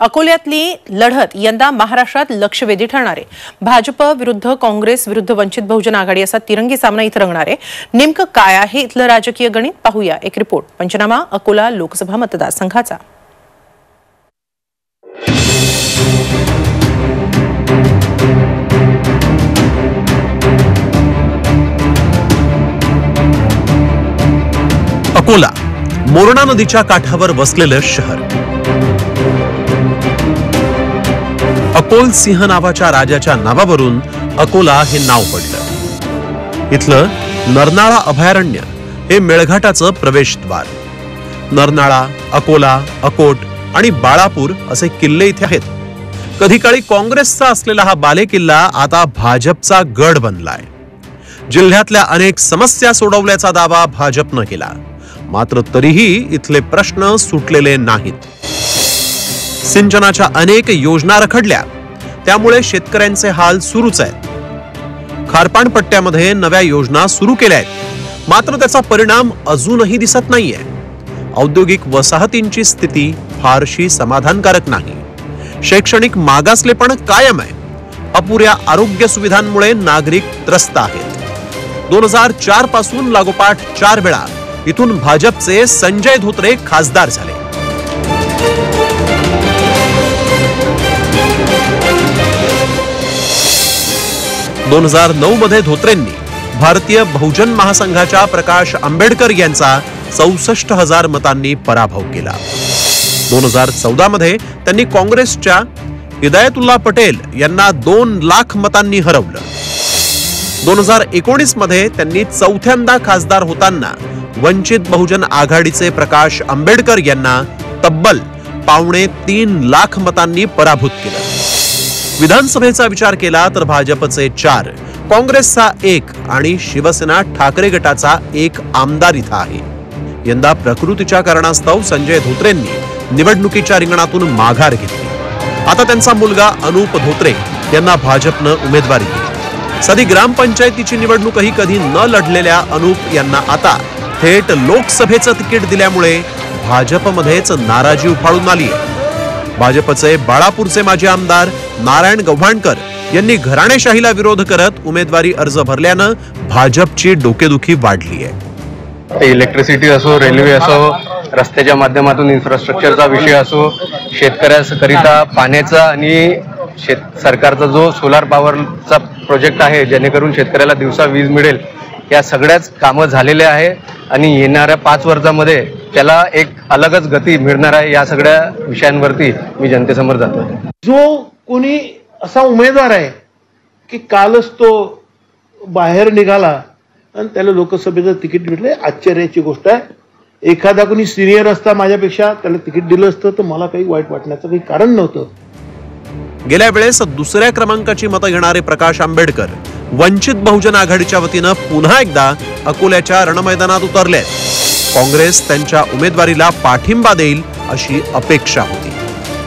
अकोल्यातली लढत यंदा महाराष्ट्रात लक्षवेधी ठरणार आहे। भाजप विरुद्ध काँग्रेस विरुद्ध वंचित बहुजन आघाडी असा तिरंगी सामना इथं रंगणार आहे। नेमकं काय आहे इथलं राजकीय गणित पाहूया एक रिपोर्ट। पंचनामा अकोला लोकसभा मतदारसंघाचा। अकोला मोरणा नदीच्या काठावर वसलेलं शहर। अकोल सिंह नावाच्या राजाच्या नावावरून अकोला हे नाव पडलं। इथलं नरनाळा अभयारण्य हे मेळघाटाचं प्रवेशद्वार। नरनाळा, अकोला, अकोट आणि बाळापूर असे किल्ले इथे आहेत। कधी काळी काँग्रेसचा असलेला हा बालेकिल्ला आता भाजपचा गड बनलाय। जिल्ह्यातल्या अनेक समस्या सोडवल्याचा दावा भाजपनं केला, मात्र तरीही इथले प्रश्न सुटलेले नाहीत। सिंचनाच्या अनेक योजना रखडल्या, त्यामुळे शेतकऱ्यांचे हाल सुरूच आहेत। खारपाण पट्ट्यामध्ये नव्या योजना सुरू केल्या आहेत, मात्र त्याचा परिणाम अजूनही दिसत नाहीये। औद्योगिक वसाहतींची स्थिती फारशी समाधानकारक नाही। शैक्षणिक मागासलेपण कायम आहे। अपुऱ्या आरोग्य सुविधांमुळे नागरिक त्रस्त आहेत। 2004 पासून लागोपाठ 4 वेळा इथून भाजपचे संजय धोत्रे खासदार झाले। 2009 मध्ये धोत्रेंनी भारतीय बहुजन महासंघाच्या प्रकाश आंबेडकर यांचा 64,000 मतांनी पराभव केला। 2014 मध्ये त्यांनी काँग्रेसच्या हिदायतुल्ला पटेल यांना 2 लाख मतांनी हरवलं। 2019 मध्ये त्यांनी चौथ्यांदा खासदार होताना वंचित बहुजन आघाडीचे प्रकाश आंबेडकर यांना तब्बल 2.25 लाख मतांनी पराभूत केलं। विधानसभेचा विचार केला तर भाजपचे 4, काँग्रेसचा 1 आणि शिवसेना ठाकरे गटाचा 1 आमदार इथं आहे। यंदा प्रकृतीच्या कारणास्तव संजय धोत्रेंनी निवडणुकीच्या रिंगणातून माघार घेतली। आता त्यांचा मुलगा अनूप धोत्रे यांना भाजपनं उमेदवारी दिली। साधी ग्रामपंचायतीची निवडणूकही कधी न लढलेल्या अनूप यांना आता थेट लोकसभेचं तिकीट दिल्यामुळे भाजपमध्येच नाराजी उफाळून आली आहे। भाजपचे बाळापूरचे माजी आमदार नारायण गव्हाणकर यांनी घराणेशाहीला विरोध करत उमेदवारी अर्ज भरल्यानं भाजपची डोकेदुखी वाढली आहे। इलेक्ट्रिसिटी असो, रेल्वे असो, रस्त्याच्या माध्यमातून इन्फ्रास्ट्रक्चरचा विषय असो, शेतकऱ्यांकरिता पाण्याचा आणि सरकारचा जो सोलार पॉवरचा प्रोजेक्ट आहे जेणेकरून शेतकऱ्याला दिवसा वीज मिळेल, या सगळ्याच कामं झालेले आहे आणि येणाऱ्या 5 वर्षांमध्ये त्याला एक अलगच गती मिळणार आहे। या सगळ्या विषयांवरती मी जनतेसमोर जातो। जो कोणी असा उमेदवार आहे की कालच तो बाहेर निघाला आणि त्याला लोकसभेचं तिकीट भेटले, आश्चर्याची गोष्ट आहे। एखादा कोणी सिनियर असता माझ्यापेक्षा त्याला तिकीट दिलं असतं तर मला काही वाईट वाटण्याचं काही कारण नव्हतं। गेल्या वेळेस 2ऱ्या क्रमांकाची मतं घेणारे प्रकाश आंबेडकर वंचित बहुजन आघाडीच्या वतीनं पुन्हा एकदा अकोल्याच्या रणमैदानात उतरले। काँग्रेस त्यांच्या उमेदवारीला पाठिंबा देईल अशी अपेक्षा होती,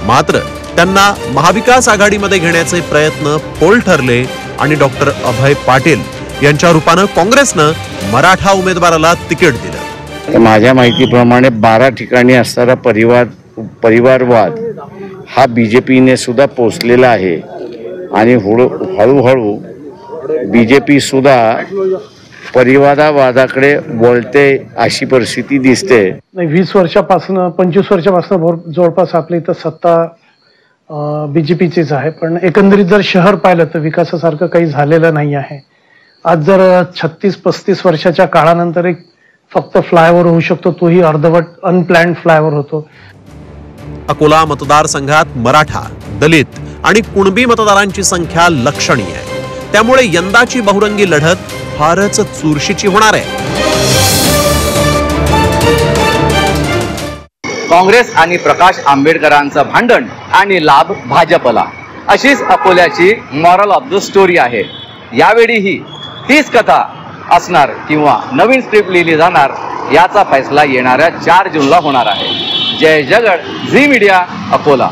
मात्र त्यांना महाविकास आघाडीमध्ये घेण्याचे प्रयत्न फोल ठरले आणि डॉक्टर अभय पाटील यांच्या रूपानं काँग्रेसनं मराठा उमेदवाराला तिकीट दिलं। माझ्या माहितीप्रमाणे 12 ठिकाणी असणारा परिवारवाद हा बीजेपीने सुद्धा पोचलेला आहे आणि हळूहळू बीजेपी सुद्धा परिवारवादाकडे वळते अशी परिस्थिती दिसते। 20 वर्षापासून 25 वर्षापासून जवळपास आपल्या इथं सत्ता बीजेपीचीच आहे, पण एकंदरीत जर शहर पाहिलं तर विकासासारखं काही झालेलं नाही आहे। आज जर 36-35 वर्षाच्या काळानंतर एक फक्त फ्लायओव्हर होऊ शकतो, तोही अर्धवट अनप्लॅन्ड फ्लायओव्हर होतो। अकोला मतदारसंघात मराठा, दलित आणि कुणबी मतदारांची संख्या लक्षणीय आहे, त्यामुळे यंदाची बहुरंगी लढत फारच चुरशीची होणार आहे। काँग्रेस आणि प्रकाश आंबेडकरांचं भांडण आणि लाभ भाजपला, अशीच अकोल्याची मॉरल ऑफ द स्टोरी आहे। यावेळीही तीच कथा असणार किंवा नवीन स्क्रिप्ट लिहिली जाणार याचा फैसला येणाऱ्या 4 जूनला होणार आहे। जय जगड, झी मीडिया, अकोला।